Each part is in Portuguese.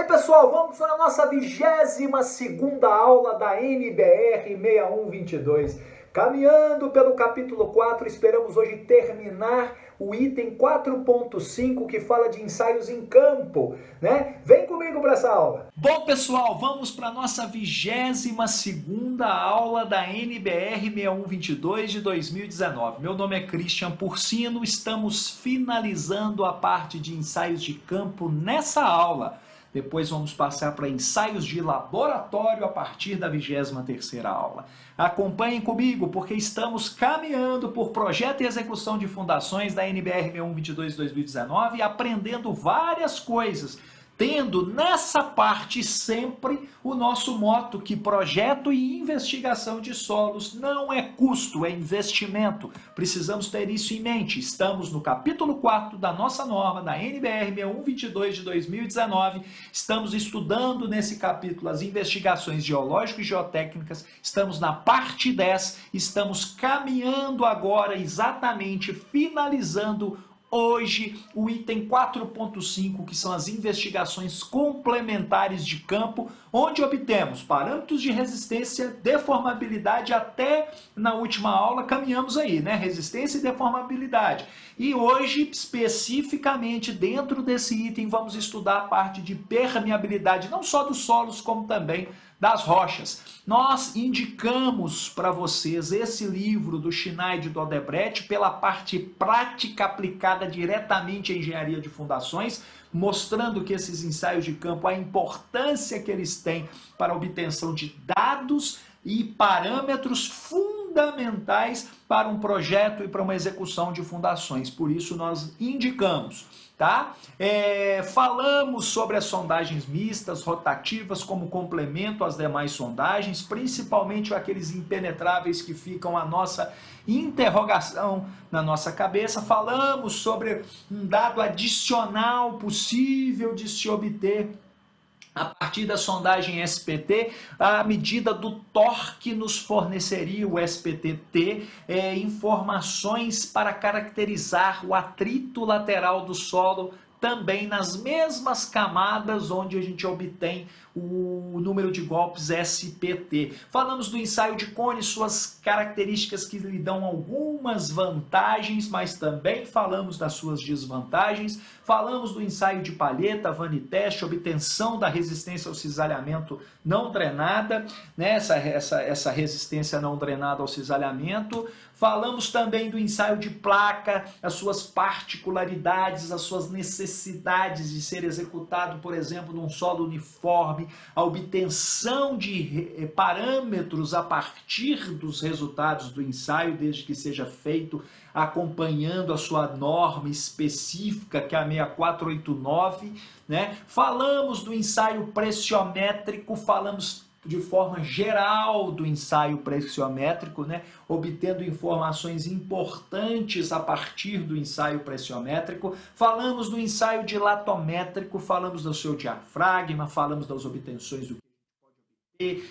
pessoal, vamos para a nossa 22ª aula da NBR 6122. Caminhando pelo capítulo 4, esperamos hoje terminar o item 4.5 que fala de ensaios em campo, né? Vem comigo para essa aula. Bom, pessoal, vamos para a nossa 22ª aula da NBR 6122 de 2019. Meu nome é Christian Porcino, estamos finalizando a parte de ensaios de campo nessa aula. Depois vamos passar para ensaios de laboratório a partir da 23ª aula. Acompanhem comigo, porque estamos caminhando por projeto e execução de fundações da NBR 6122 de 2019 e aprendendo várias coisas, tendo nessa parte sempre o nosso moto que projeto e investigação de solos não é custo, é investimento. Precisamos ter isso em mente. Estamos no capítulo 4 da nossa norma, da NBR 6122 de 2019. Estamos estudando nesse capítulo as investigações geológicas e geotécnicas. Estamos na parte 10. Estamos caminhando agora exatamente, finalizando hoje o item 4.5, que são as investigações complementares de campo, onde obtemos parâmetros de resistência, deformabilidade, até na última aula caminhamos aí, né? Resistência e deformabilidade. E hoje, especificamente dentro desse item, vamos estudar a parte de permeabilidade, não só dos solos, como também das rochas. Nós indicamos para vocês esse livro do Schneid e do Odebrecht pela parte prática aplicada diretamente à engenharia de fundações, mostrando que esses ensaios de campo, a importância que eles têm para a obtenção de dados e parâmetros fundamentais para um projeto e para uma execução de fundações. Por isso nós indicamos. Tá? Falamos sobre as sondagens mistas, rotativas, como complemento às demais sondagens, principalmente aqueles impenetráveis que ficam a nossa interrogação na nossa cabeça. Falamos sobre um dado adicional possível de se obter a partir da sondagem SPT, a medida do torque nos forneceria, o SPT-T, informações para caracterizar o atrito lateral do solo, também nas mesmas camadas onde a gente obtém o número de golpes SPT. Falamos do ensaio de cone, suas características que lhe dão algumas vantagens, mas também falamos das suas desvantagens. Falamos do ensaio de palheta, vaniteste, obtenção da resistência ao cisalhamento não drenada, né? essa resistência não drenada ao cisalhamento. Falamos também do ensaio de placa, as suas particularidades, as suas necessidades de ser executado, por exemplo, num solo uniforme, a obtenção de parâmetros a partir dos resultados do ensaio, desde que seja feito acompanhando a sua norma específica, que é a 6489, né? Falamos do ensaio pressiométrico, falamos de forma geral do ensaio pressiométrico, né? Obtendo informações importantes a partir do ensaio pressiométrico. Falamos do ensaio dilatométrico, falamos do seu diafragma, falamos das obtenções do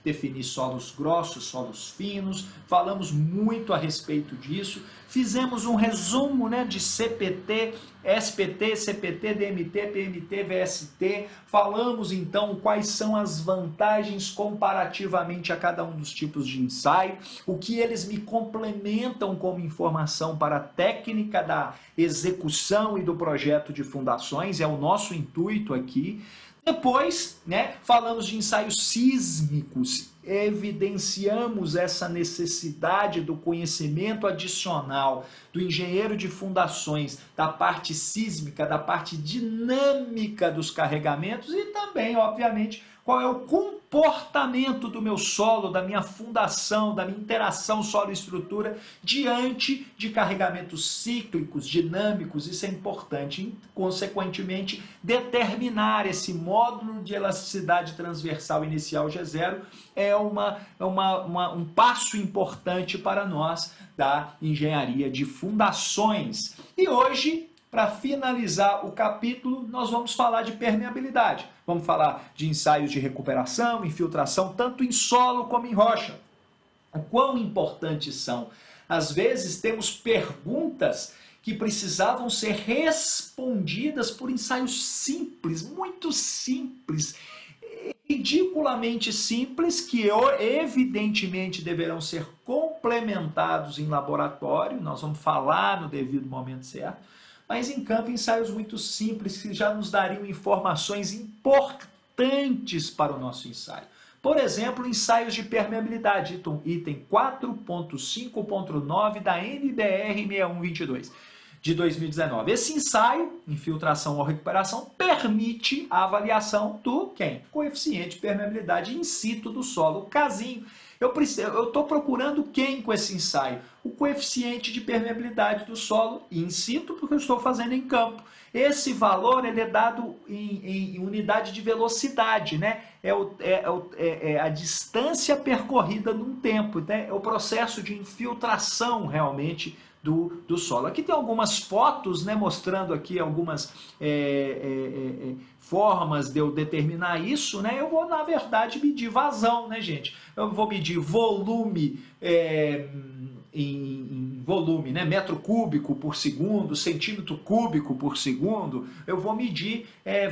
definir solos grossos, solos finos, falamos muito a respeito disso, fizemos um resumo, né, de CPT, SPT, CPT, DMT, PMT, VST, falamos então quais são as vantagens comparativamente a cada um dos tipos de ensaio, o que eles me complementam como informação para a técnica da execução e do projeto de fundações, é o nosso intuito aqui. Depois, né, falamos de ensaios sísmicos, evidenciamos essa necessidade do conhecimento adicional do engenheiro de fundações, da parte sísmica, da parte dinâmica dos carregamentos e também, obviamente, qual é o comportamento do meu solo, da minha fundação, da minha interação solo-estrutura diante de carregamentos cíclicos, dinâmicos. Isso é importante. Consequentemente, determinar esse módulo de elasticidade transversal inicial G0 é um passo importante para nós da engenharia de fundações. E hoje, para finalizar o capítulo, nós vamos falar de permeabilidade. Vamos falar de ensaios de recuperação, infiltração, tanto em solo como em rocha. O quão importantes são. Às vezes temos perguntas que precisavam ser respondidas por ensaios simples, muito simples, ridiculamente simples, que evidentemente deverão ser complementados em laboratório, nós vamos falar no devido momento certo, mas em campo ensaios muito simples que já nos dariam informações importantes para o nosso ensaio. Por exemplo, ensaios de permeabilidade, item 4.5.9 da NBR 6122 de 2019. Esse ensaio, infiltração ou recuperação, permite a avaliação do quem? Coeficiente de permeabilidade in situ do solo, o casinho. Eu estou procurando quem com esse ensaio? O coeficiente de permeabilidade do solo in situ, porque eu estou fazendo em campo. Esse valor ele é dado em unidade de velocidade, né? É a distância percorrida num tempo, né? É o processo de infiltração realmente do solo. Aqui tem algumas fotos, né, mostrando aqui algumas formas de eu determinar isso, né? Eu vou, na verdade, medir vazão, né, gente? Eu vou medir volume em volume, né? Metro cúbico por segundo, centímetro cúbico por segundo. Eu vou medir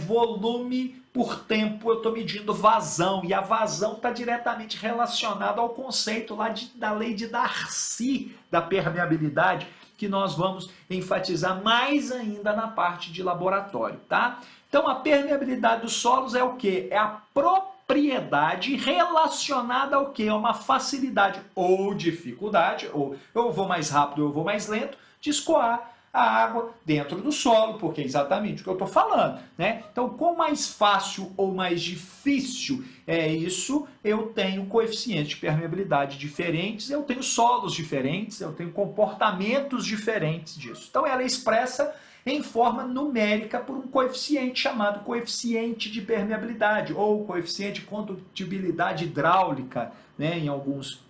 volume por tempo, eu estou medindo vazão, e a vazão está diretamente relacionada ao conceito lá da lei de Darcy da permeabilidade, que nós vamos enfatizar mais ainda na parte de laboratório, tá? Então a permeabilidade dos solos é o quê? É a propriedade relacionada ao quê? A uma facilidade ou dificuldade, ou eu vou mais rápido ou eu vou mais lento, de escoar a água dentro do solo, porque é exatamente o que eu estou falando, né? Então, quanto mais fácil ou mais difícil é isso, eu tenho coeficientes de permeabilidade diferentes, eu tenho solos diferentes, eu tenho comportamentos diferentes disso. Então, ela é expressa em forma numérica por um coeficiente chamado coeficiente de permeabilidade, ou coeficiente de condutibilidade hidráulica, né? Em alguns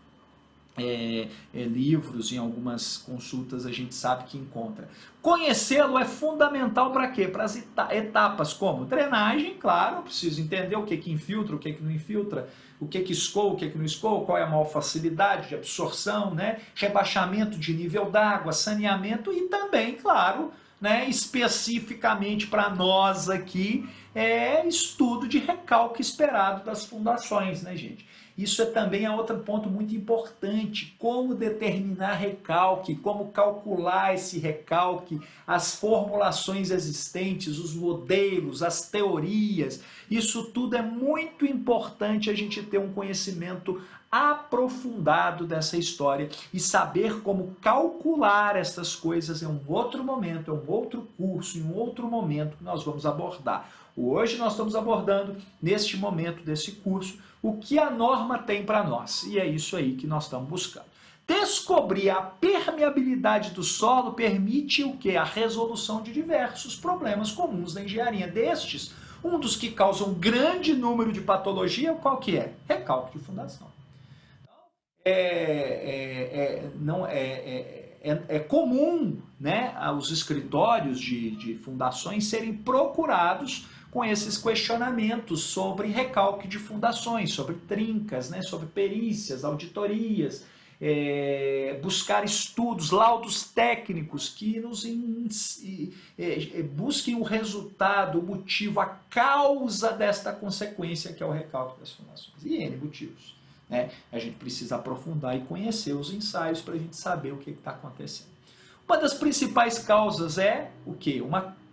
livros, em algumas consultas a gente sabe que encontra. Conhecê-lo é fundamental para quê? Para as etapas como drenagem, claro, eu preciso entender o que infiltra, o que não infiltra, o que escoa, o que não escoa, qual é a maior facilidade de absorção, né? Rebaixamento de nível d'água, saneamento e também, claro, né, especificamente para nós aqui, estudo de recalque esperado das fundações, né, gente? Isso também é outro ponto muito importante, como determinar recalque, como calcular esse recalque, as formulações existentes, os modelos, as teorias, isso tudo é muito importante a gente ter um conhecimento aprofundado dessa história e saber como calcular essas coisas em um outro momento, em um outro curso, em um outro momento que nós vamos abordar. Hoje nós estamos abordando, neste momento desse curso, o que a norma tem para nós. E é isso aí que nós estamos buscando. Descobrir a permeabilidade do solo permite o quê? A resolução de diversos problemas comuns da engenharia. Destes, um dos que causam grande número de patologia, qual que é? Recalque de fundação. É comum, né, os escritórios de fundações serem procurados com esses questionamentos sobre recalque de fundações, sobre trincas, né, sobre perícias, auditorias, buscar estudos, laudos técnicos que nos busquem o resultado, o motivo, a causa desta consequência que é o recalque das fundações. E N motivos. Né? A gente precisa aprofundar e conhecer os ensaios para a gente saber o que está acontecendo. Uma das principais causas é o quê?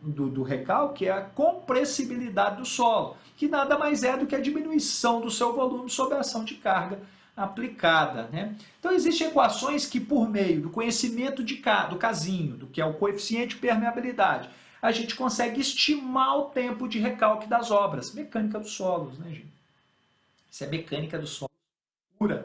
Do recalque é a compressibilidade do solo, que nada mais é do que a diminuição do seu volume sob a ação de carga aplicada. Né? Então existem equações que, por meio do conhecimento do casinho, do que é o coeficiente de permeabilidade, a gente consegue estimar o tempo de recalque das obras. Mecânica dos solos, né, gente? Isso é mecânica do solo.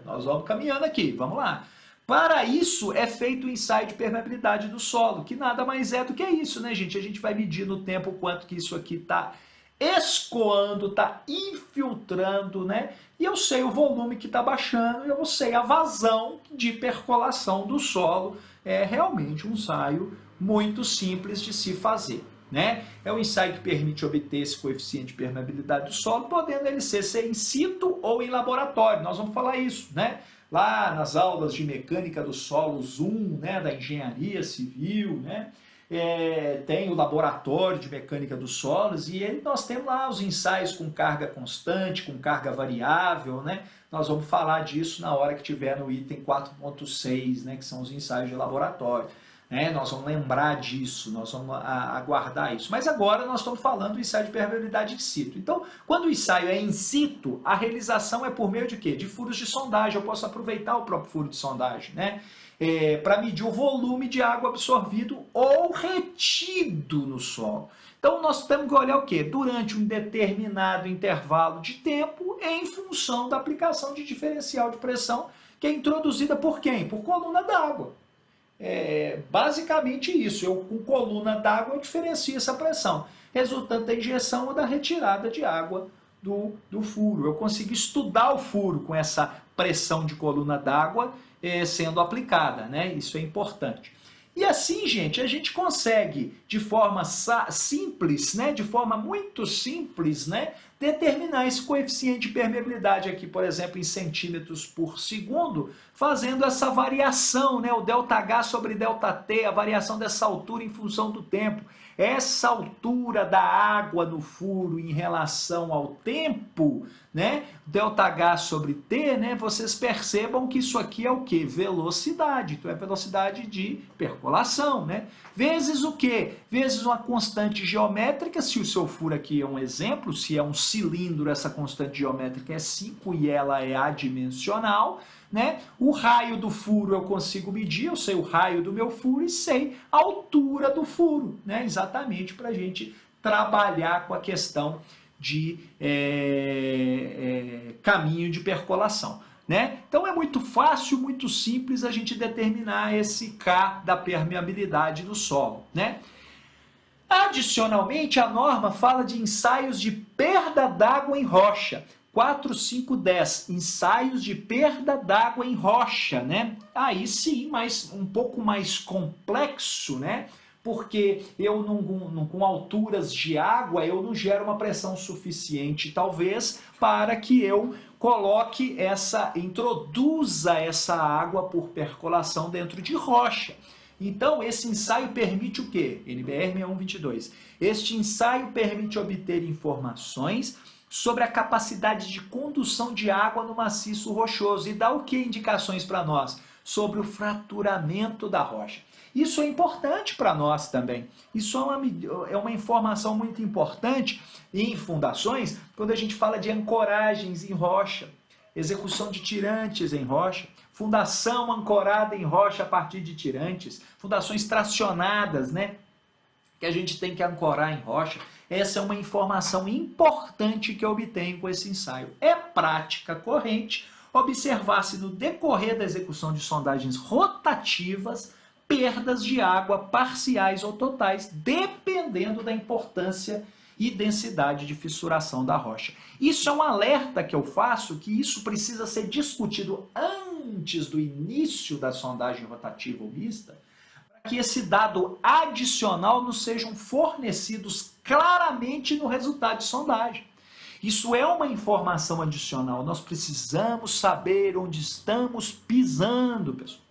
Nós vamos caminhando aqui, vamos lá. Para isso é feito o ensaio de permeabilidade do solo, que nada mais é do que isso, né, gente? A gente vai medir no tempo quanto que isso aqui está escoando, está infiltrando, né? E eu sei o volume que está baixando, e eu sei a vazão de percolação do solo. É realmente um ensaio muito simples de se fazer. Né? É um ensaio que permite obter esse coeficiente de permeabilidade do solo, podendo ele ser in situ ou em laboratório. Nós vamos falar isso, né? Lá nas aulas de mecânica do solo 1, né, da engenharia civil, né? tem o laboratório de mecânica dos solos e nós temos lá os ensaios com carga constante, com carga variável, né? Nós vamos falar disso na hora que tiver no item 4.6, né? Que são os ensaios de laboratório. Nós vamos lembrar disso, nós vamos aguardar isso. Mas agora nós estamos falando do ensaio de permeabilidade in situ. Então, quando o ensaio é in situ, a realização é por meio de quê? De furos de sondagem. Eu posso aproveitar o próprio furo de sondagem, né? Para medir o volume de água absorvido ou retido no solo. Então, nós temos que olhar o quê? Durante um determinado intervalo de tempo em função da aplicação de diferencial de pressão que é introduzida por quem? Por coluna d'água. Basicamente isso, com coluna d'água eu diferencio essa pressão, resultante da injeção ou da retirada de água do furo. Eu consigo estudar o furo com essa pressão de coluna d'água sendo aplicada, né? Isso é importante. E assim, gente, a gente consegue de forma simples, né? De forma muito simples, né? Determinar esse coeficiente de permeabilidade aqui, por exemplo, em centímetros por segundo, fazendo essa variação, né? O ΔH sobre ΔT, a variação dessa altura em função do tempo. Essa altura da água no furo em relação ao tempo, né? ΔH sobre T, né? Vocês percebam que isso aqui é o quê? Velocidade. Então é velocidade de percolação, né? Vezes o quê? Vezes uma constante geométrica, se o seu furo aqui é um exemplo, se é um cilindro, essa constante geométrica é 5 e ela é adimensional, né? O raio do furo eu consigo medir, eu sei o raio do meu furo e sei a altura do furo, né? Exatamente para a gente trabalhar com a questão de caminho de percolação, né? Então é muito fácil, muito simples a gente determinar esse K da permeabilidade do solo, né? Adicionalmente, a norma fala de ensaios de perda d'água em rocha. 4.5.10, ensaios de perda d'água em rocha, né? Aí sim, mas um pouco mais complexo, né? Porque eu com alturas de água eu não gero uma pressão suficiente, talvez, para que eu introduza essa água por percolação dentro de rocha. Então, esse ensaio permite o quê? NBR 6122. Este ensaio permite obter informações sobre a capacidade de condução de água no maciço rochoso e dá o que indicações para nós? Sobre o fraturamento da rocha. Isso é importante para nós também. Isso é uma informação muito importante em fundações, quando a gente fala de ancoragens em rocha, execução de tirantes em rocha, fundação ancorada em rocha a partir de tirantes, fundações tracionadas, né? Que a gente tem que ancorar em rocha. Essa é uma informação importante que eu obtenho com esse ensaio. É prática corrente observar-se no decorrer da execução de sondagens rotativas perdas de água parciais ou totais, dependendo da importância e densidade de fissuração da rocha. Isso é um alerta que eu faço, que isso precisa ser discutido antes do início da sondagem rotativa ou mista, para que esse dado adicional nos sejam fornecidos claramente no resultado de sondagem. Isso é uma informação adicional, nós precisamos saber onde estamos pisando, pessoal.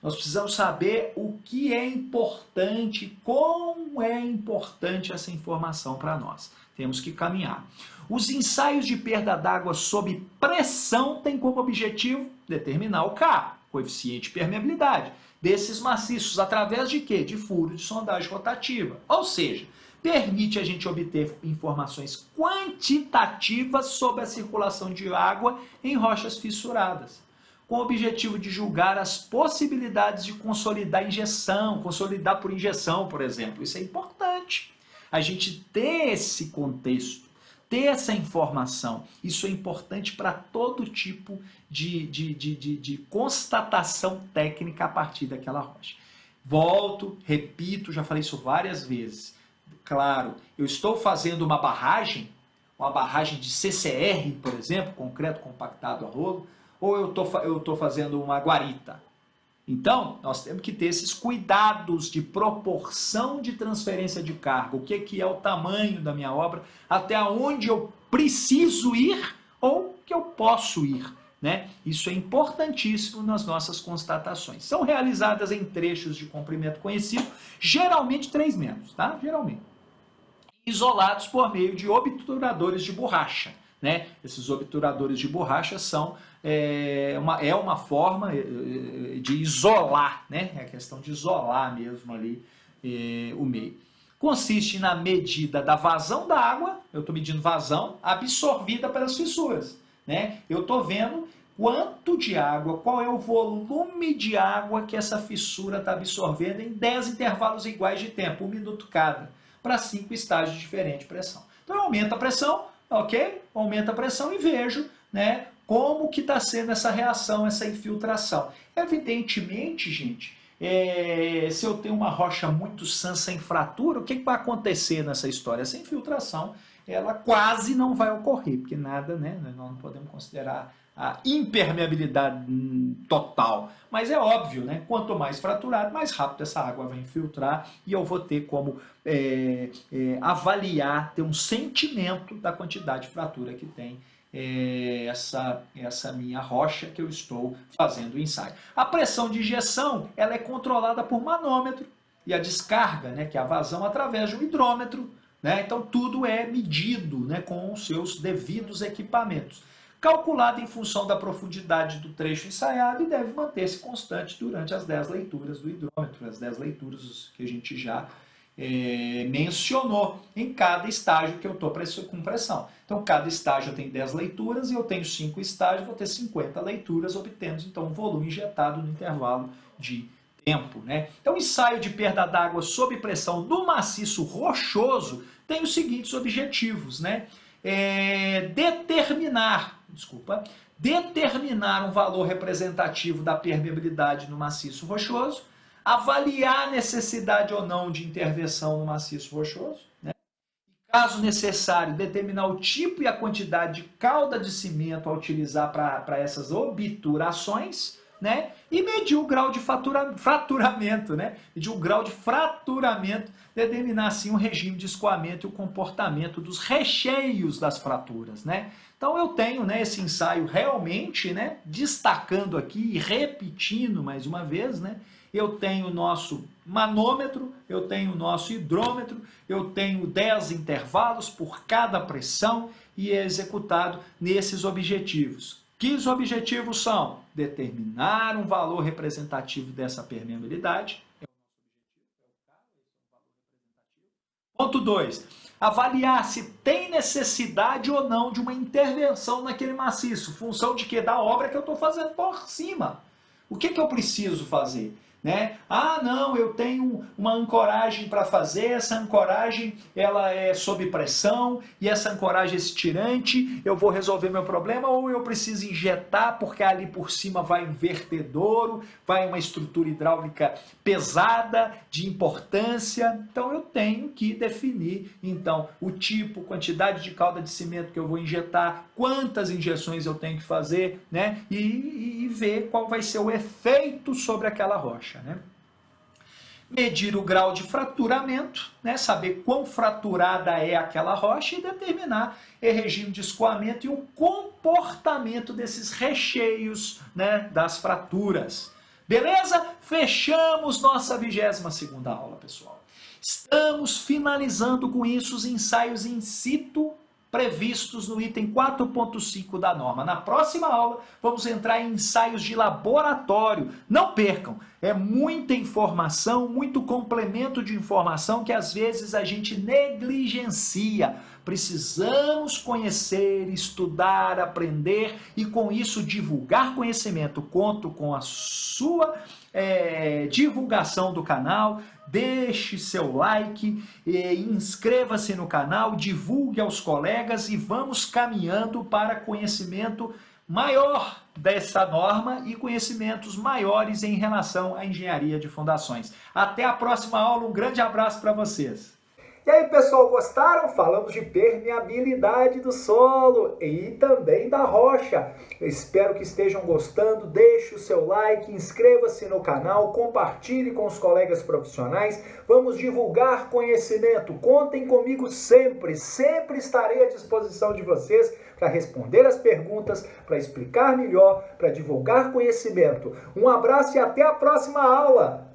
Nós precisamos saber o que é importante, como é importante essa informação para nós. Temos que caminhar. Os ensaios de perda d'água sob pressão têm como objetivo determinar o K, coeficiente de permeabilidade, desses maciços, através de quê? De furo de sondagem rotativa. Ou seja, permite a gente obter informações quantitativas sobre a circulação de água em rochas fissuradas, com o objetivo de julgar as possibilidades de consolidar injeção, consolidar por injeção, por exemplo. Isso é importante. A gente ter esse contexto, ter essa informação, isso é importante para todo tipo de constatação técnica a partir daquela rocha. Volto, repito, já falei isso várias vezes. Claro, eu estou fazendo uma barragem de CCR, por exemplo, concreto compactado a rolo, ou eu estou fazendo uma guarita. Então, nós temos que ter esses cuidados de proporção de transferência de carga, o que é o tamanho da minha obra, até onde eu preciso ir ou que eu posso ir, né? Isso é importantíssimo nas nossas constatações. São realizadas em trechos de comprimento conhecido, geralmente 3 membros, tá? Geralmente. Isolados por meio de obturadores de borracha, né? Esses obturadores de borracha são uma forma de isolar, né? É a questão de isolar mesmo ali o meio. Consiste na medida da vazão da água, eu estou medindo vazão, absorvida pelas fissuras, né? Eu estou vendo quanto de água, qual é o volume de água que essa fissura está absorvendo em 10 intervalos iguais de tempo, 1 minuto cada, para 5 estágios diferentes de pressão. Então eu aumento a pressão, ok? Aumento a pressão e vejo, né, como que está sendo essa reação, essa infiltração. Evidentemente, gente, se eu tenho uma rocha muito sã sem fratura, o que vai acontecer nessa história? Essa infiltração, ela quase não vai ocorrer, porque nada, né, nós não podemos considerar a impermeabilidade total. Mas é óbvio, né? Quanto mais fraturado, mais rápido essa água vai infiltrar e eu vou ter como avaliar, ter um sentimento da quantidade de fratura que tem essa minha rocha que eu estou fazendo o ensaio. A pressão de injeção, ela é controlada por manômetro e a descarga, né, que é a vazão, através de um hidrômetro, né? Então tudo é medido, né, com os seus devidos equipamentos. Calculado em função da profundidade do trecho ensaiado e deve manter-se constante durante as 10 leituras do hidrômetro, as 10 leituras que a gente já mencionou em cada estágio que eu estou com pressão. Então, cada estágio tem 10 leituras e eu tenho 5 estágios, vou ter 50 leituras, obtendo então um volume injetado no intervalo de tempo, né? Então, o ensaio de perda d'água sob pressão no maciço rochoso tem os seguintes objetivos, né? Determinar um valor representativo da permeabilidade no maciço rochoso, avaliar a necessidade ou não de intervenção no maciço rochoso, né? Caso necessário, determinar o tipo e a quantidade de calda de cimento a utilizar para essas obturações, né? E medir o grau de fraturamento, né? Medir o grau de fraturamento, determinar assim o regime de escoamento e o comportamento dos recheios das fraturas, né? Então eu tenho, né, esse ensaio realmente, né, destacando aqui e repetindo mais uma vez, né? Eu tenho o nosso manômetro, eu tenho o nosso hidrômetro, eu tenho 10 intervalos por cada pressão e é executado nesses objetivos. Que os objetivos são? Determinar um valor representativo dessa permeabilidade. Ponto 2. Avaliar se tem necessidade ou não de uma intervenção naquele maciço. Função de quê? Da obra que eu estou fazendo por cima. O que eu preciso fazer? Né? Ah, não, eu tenho uma ancoragem para fazer, essa ancoragem ela é sob pressão e essa ancoragem é estirante, eu vou resolver meu problema ou eu preciso injetar porque ali por cima vai um vertedouro, vai uma estrutura hidráulica pesada, de importância, então eu tenho que definir então o tipo, quantidade de calda de cimento que eu vou injetar, quantas injeções eu tenho que fazer, né? E ver qual vai ser o efeito sobre aquela rocha. Né? Medir o grau de fraturamento, né? Saber quão fraturada é aquela rocha e determinar o regime de escoamento e o comportamento desses recheios, né, das fraturas. Beleza? Fechamos nossa 22ª aula, pessoal. Estamos finalizando com isso os ensaios in situ previstos no item 4.5 da norma. Na próxima aula, vamos entrar em ensaios de laboratório. Não percam, é muita informação, muito complemento de informação que às vezes a gente negligencia. Precisamos conhecer, estudar, aprender e com isso divulgar conhecimento. Conto com a sua divulgação do canal. Deixe seu like, inscreva-se no canal, divulgue aos colegas e vamos caminhando para conhecimento maior dessa norma e conhecimentos maiores em relação à engenharia de fundações. Até a próxima aula, um grande abraço para vocês. E aí, pessoal, gostaram? Falamos de permeabilidade do solo e também da rocha. Eu espero que estejam gostando. Deixe o seu like, inscreva-se no canal, compartilhe com os colegas profissionais. Vamos divulgar conhecimento. Contem comigo sempre, sempre estarei à disposição de vocês para responder as perguntas, para explicar melhor, para divulgar conhecimento. Um abraço e até a próxima aula!